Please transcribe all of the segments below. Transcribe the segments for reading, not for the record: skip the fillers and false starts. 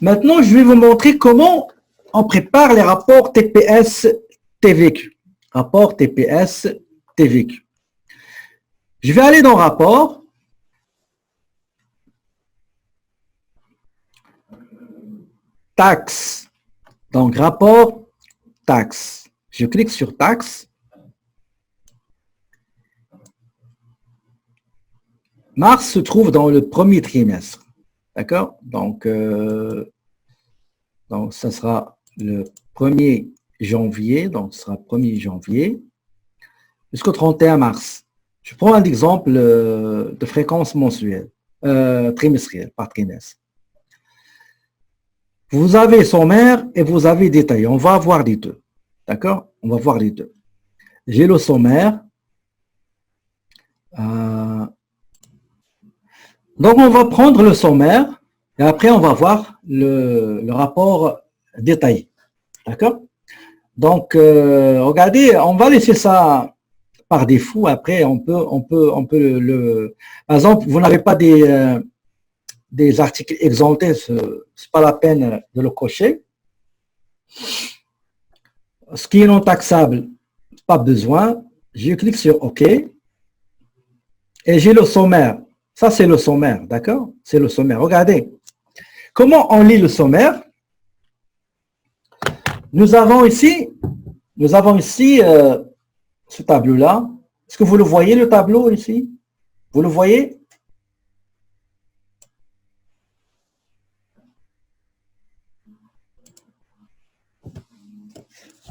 Maintenant, je vais vous montrer comment on prépare les rapports TPS-TVQ. Rapport TPS-TVQ. Je vais aller dans rapport. Taxe. Donc, rapport taxe. Je clique sur taxe. Mars se trouve dans le premier trimestre. D'accord? Donc, ça sera le 1er janvier. Donc, ce sera 1er janvier jusqu'au 31 mars. Je prends un exemple de fréquence mensuelle, trimestrielle, par trimestre. Vous avez sommaire et vous avez détaillé. On va voir les deux. D'accord? On va voir les deux. J'ai le sommaire. Donc, on va prendre le sommaire et après, on va voir le rapport détaillé. D'accord? Donc, regardez, on va laisser ça par défaut. Après, on peut le... Par exemple, vous n'avez pas des articles exemptés, ce n'est pas la peine de le cocher. Ce qui est non taxable, pas besoin. Je clique sur OK. Et j'ai le sommaire. Ça, c'est le sommaire, d'accord? C'est le sommaire. Regardez. Comment on lit le sommaire? Nous avons ici ce tableau-là. Est-ce que vous le voyez, le tableau ici? Vous le voyez?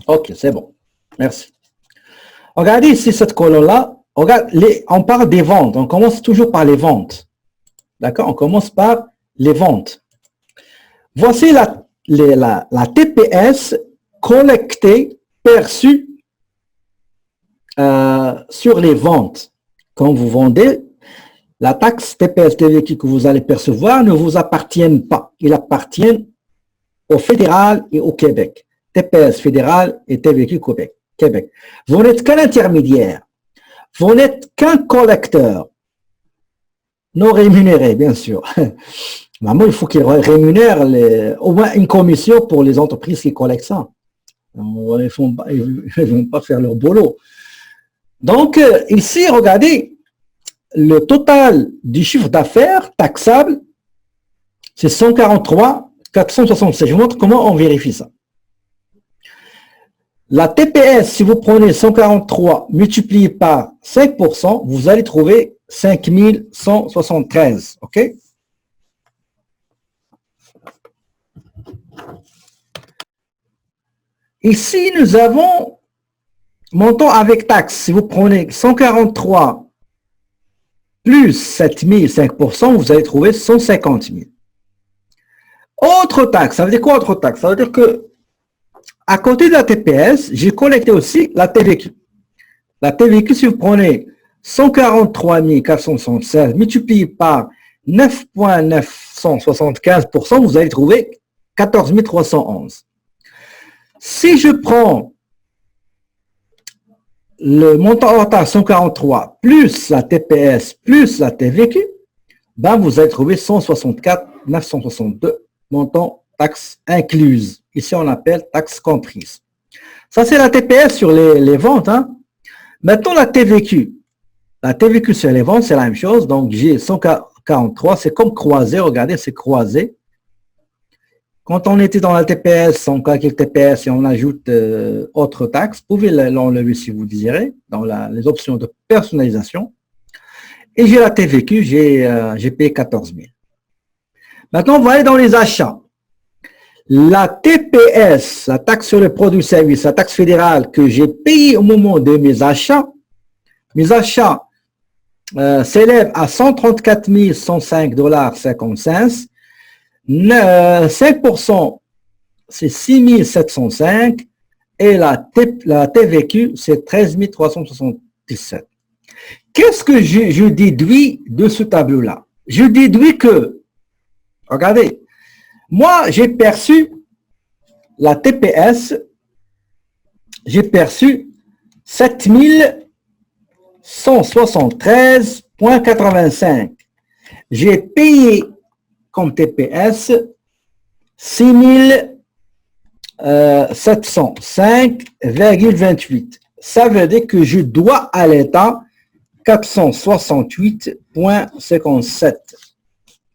Ok, c'est bon. Merci. Regardez ici cette colonne-là. On parle des ventes. On commence toujours par les ventes. D'accord? On commence par les ventes. Voici la TPS collectée, perçue sur les ventes. Quand vous vendez, la taxe TPS TVQ que vous allez percevoir ne vous appartient pas. Il appartient au fédéral et au Québec. TPS fédéral et TVQ Québec. Vous n'êtes qu'un intermédiaire. Vous n'êtes qu'un collecteur. Non rémunéré, bien sûr. Maman, il faut qu'il rémunère au moins une commission pour les entreprises qui collectent ça. Ils ne vont pas faire leur boulot. Donc, ici, regardez, le total du chiffre d'affaires taxable, c'est 143 476. Je vous montre comment on vérifie ça. La TPS, si vous prenez 143 multiplié par 5%, vous allez trouver 5173. OK? Ici, nous avons montant avec taxe. Si vous prenez 143 plus 7000, 5%, vous allez trouver 150 000. Autre taxe, ça veut dire quoi autre taxe? Ça veut dire que à côté de la TPS, j'ai collecté aussi la TVQ. La TVQ, si vous prenez 143 476 multiplié par 9,975%, vous allez trouver 14 311. Si je prends le montant hors taxe 143 plus la TPS plus la TVQ, ben vous allez trouver 164 962 montant taxe incluse. Ici, on appelle taxe comprise. Ça, c'est la TPS sur les ventes. Hein. Maintenant, la TVQ. La TVQ sur les ventes, c'est la même chose. Donc, j'ai 143. C'est comme croisé. Regardez, c'est croisé. Quand on était dans la TPS, on calcule TPS et on ajoute autre taxe. Vous pouvez l'enlever si vous désirez dans les options de personnalisation. Et j'ai la TVQ, j'ai payé 14 000. Maintenant, on va aller dans les achats. La TPS, la taxe sur les produits et services, la taxe fédérale que j'ai payée au moment de mes achats s'élèvent à 134 105,55 $. 5%, c'est 6 705 et la TVQ, c'est 13 377. Qu'est-ce que je déduis de ce tableau-là? Je déduis que, regardez, moi, j'ai perçu la TPS, j'ai perçu 7173,85. J'ai payé comme TPS 6705,28. Ça veut dire que je dois à l'État 468,57.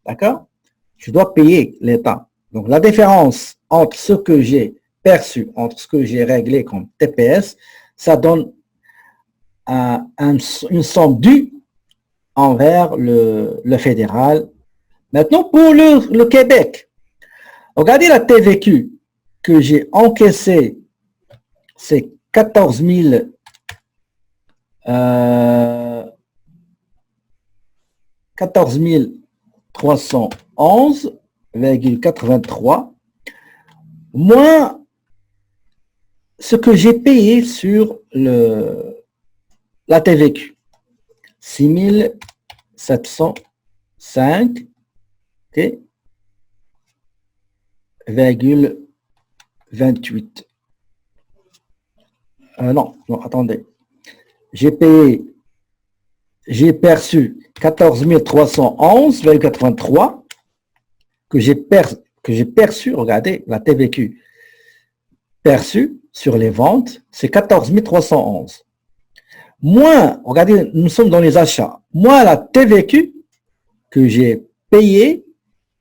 D'accord? Je dois payer l'État. Donc, la différence entre ce que j'ai perçu, entre ce que j'ai réglé comme TPS, ça donne une somme due envers le fédéral. Maintenant, pour le Québec, regardez la TVQ que j'ai encaissée, c'est 14 311,83 moins ce que j'ai payé sur la TVQ. 6705, okay, 28. Non, attendez. J'ai perçu 14 311,83 que j'ai perçu, regardez, la TVQ perçue sur les ventes, c'est 14 311. Moins, regardez, nous sommes dans les achats, moins la TVQ que j'ai payée,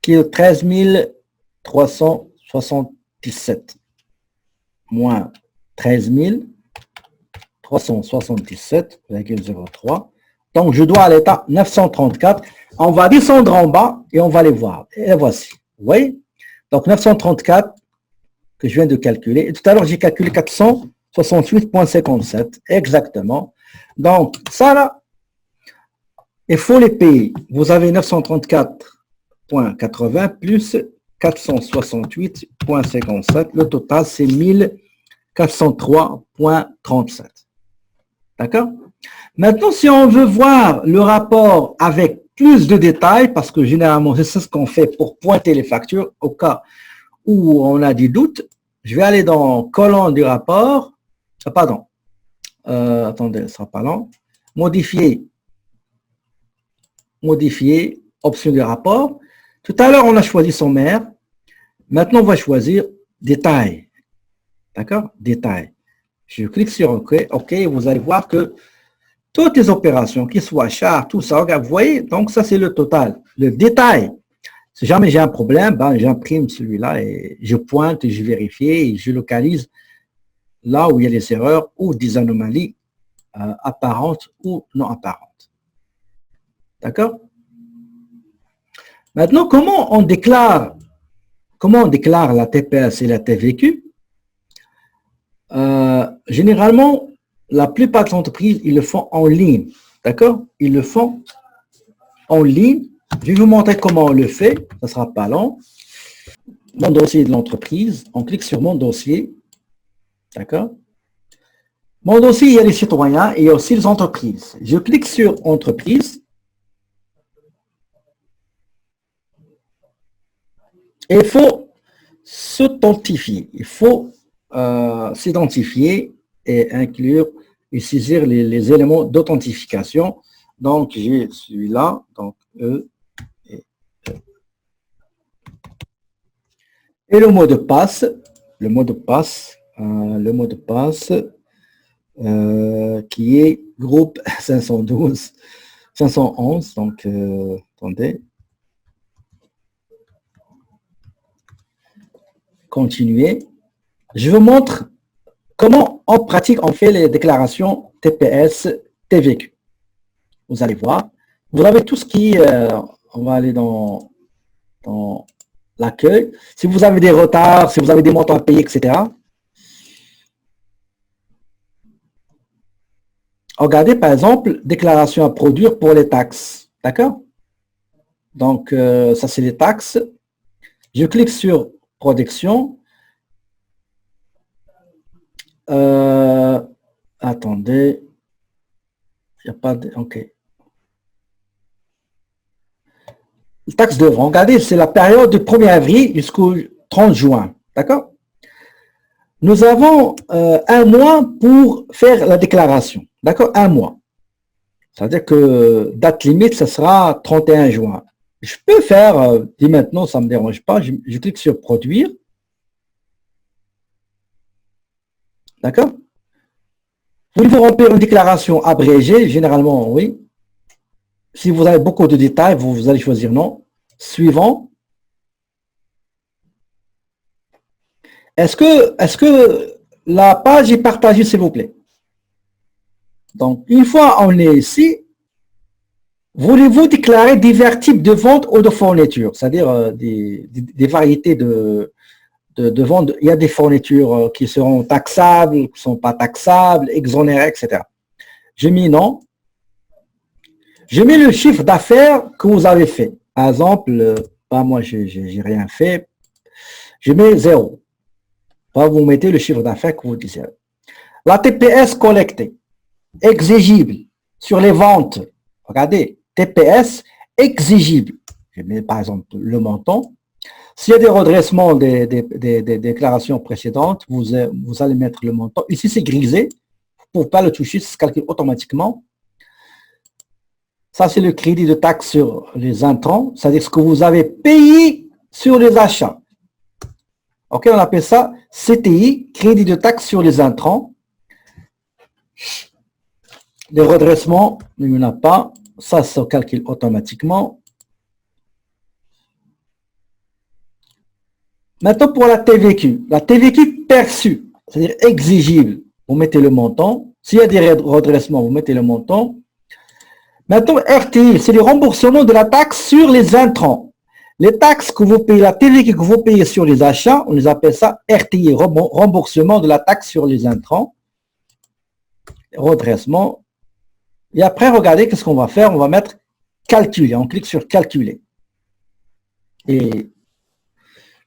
qui est 13 377. Moins 13 377,03. Donc, je dois à l'État 934. On va descendre en bas et on va les voir. Et voici. Vous voyez? Donc, 934 que je viens de calculer. Et tout à l'heure, j'ai calculé 468,57. Exactement. Donc, ça là, il faut les payer. Vous avez 934,80 plus 468,57. Le total, c'est 1403,37. D'accord? Maintenant, si on veut voir le rapport avec plus de détails, parce que généralement, c'est ce qu'on fait pour pointer les factures, au cas où on a des doutes, je vais aller dans colonne du rapport. Pardon. Attendez, ce ne sera pas long. Modifier, option du rapport. Tout à l'heure, on a choisi sommaire. Maintenant, on va choisir détail. D'accord? Détail. Je clique sur OK. OK, vous allez voir que toutes les opérations, qu'ils soient chars, tout ça, regarde, vous voyez, donc ça, c'est le total. Le détail. Si jamais j'ai un problème, ben, j'imprime celui-là et je pointe et je vérifie et je localise là où il y a des erreurs ou des anomalies apparentes ou non apparentes. D'accord? Maintenant, comment on déclare la TPS et la TVQ? Généralement, la plupart des entreprises, ils le font en ligne. D'accord? Ils le font en ligne. Je vais vous montrer comment on le fait. Ça ne sera pas long. Mon dossier de l'entreprise. On clique sur mon dossier. D'accord? Mon dossier, il y a les citoyens et il y a aussi les entreprises. Je clique sur entreprise. Et il faut s'authentifier. Il faut s'identifier et inclure et saisir les éléments d'authentification. Donc, j'ai celui-là. Donc, E et E. Et le mot de passe. Qui est groupe 511. Donc, attendez. Continuer. Je vous montre comment en pratique on fait les déclarations TPS, TVQ. Vous allez voir. Vous avez tout ce qui, on va aller dans l'accueil. Si vous avez des retards, si vous avez des montants à payer, etc. Regardez par exemple, déclaration à produire pour les taxes. D'accord? Donc, ça c'est les taxes. Je clique sur production. Attendez. Il n'y a pas de... OK. Taxe d'œuvre. Regardez, c'est la période du 1er avril jusqu'au 30 juin. D'accord? Nous avons un mois pour faire la déclaration. D'accord? Un mois. C'est-à-dire que date limite, ce sera 31 juin. Je peux faire, dès maintenant, ça ne me dérange pas, je clique sur produire. D'accord? Voulez-vous remplir une déclaration abrégée? Généralement, oui. Si vous avez beaucoup de détails, vous allez choisir non. Suivant. Est-ce que la page est partagée, s'il vous plaît? Donc, une fois on est ici, voulez-vous déclarer divers types de ventes ou de fournitures? C'est-à-dire des variétés de ventes. Il y a des fournitures qui seront taxables, qui ne sont pas taxables, exonérées, etc. Je mets non. Je mets le chiffre d'affaires que vous avez fait. Par exemple, moi, je n'ai rien fait. Je mets 0. Vous mettez le chiffre d'affaires que vous désirez. La TPS collectée, exigible sur les ventes. Regardez, TPS exigible. Je mets par exemple le montant. S'il y a des redressements des déclarations précédentes, vous allez mettre le montant. Ici, c'est grisé. Pour ne pas le toucher, ça se calcule automatiquement. Ça, c'est le crédit de taxe sur les intrants, c'est-à-dire ce que vous avez payé sur les achats. OK, on appelle ça CTI, crédit de taxe sur les intrants. Les redressements, il n'y en a pas. Ça se calcule automatiquement. Maintenant, pour la TVQ. La TVQ perçue, c'est-à-dire exigible, vous mettez le montant. S'il y a des redressements, vous mettez le montant. Maintenant, RTI, c'est le remboursement de la taxe sur les intrants. Les taxes que vous payez, la TVQ que vous payez sur les achats, on les appelle ça RTI, remboursement de la taxe sur les intrants. Redressement. Et après, regardez, qu'est-ce qu'on va faire? On va mettre calculer. On clique sur calculer. Et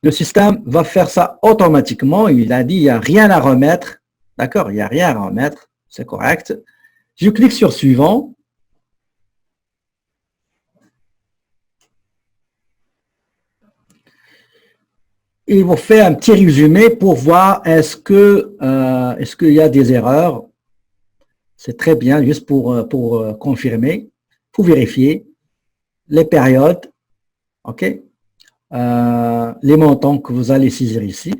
le système va faire ça automatiquement. Il a dit, il n'y a rien à remettre. D'accord? Il n'y a rien à remettre. C'est correct. Je clique sur suivant. Il vous fait un petit résumé pour voir est-ce qu'il y a des erreurs. C'est très bien, juste pour confirmer, pour vérifier les périodes, ok, les montants que vous allez saisir ici.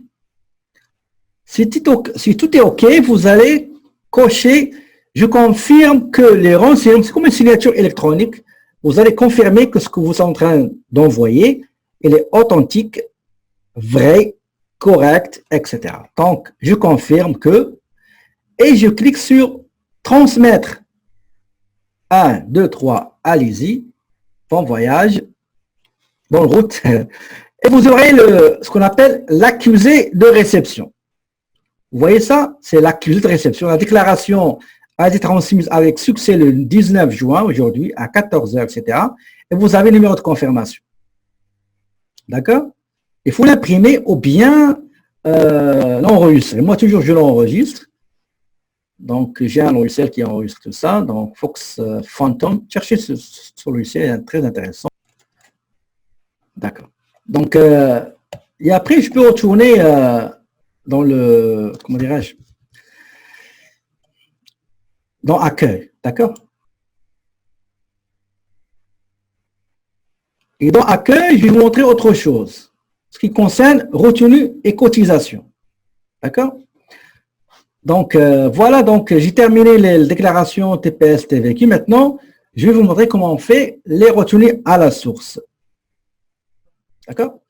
Si tout est OK, vous allez cocher « Je confirme que les renseignements », c'est comme une signature électronique, vous allez confirmer que ce que vous êtes en train d'envoyer, il est authentique, vrai, correct, etc. Donc, je confirme que, et je clique sur transmettre. 1, 2, 3, allez-y, bon voyage, bonne route, et vous aurez ce qu'on appelle l'accusé de réception. Vous voyez ça? C'est l'accusé de réception. La déclaration a été transmise avec succès le 19 juin, aujourd'hui, à 14 h, etc. Et vous avez le numéro de confirmation. D'accord? Il faut l'imprimer ou bien l'enregistrer. Moi, toujours, je l'enregistre. Donc, j'ai un logiciel qui enregistre tout ça. Donc, Fox Phantom. Cherchez ce logiciel, très intéressant. D'accord. Donc, et après, je peux retourner dans le, comment dirais-je, dans Accueil. D'accord? Et dans Accueil, je vais vous montrer autre chose. Ce qui concerne retenue et cotisation. D'accord? Donc, voilà, donc j'ai terminé les déclarations TPS TVQ. Maintenant, je vais vous montrer comment on fait les retenues à la source. D'accord?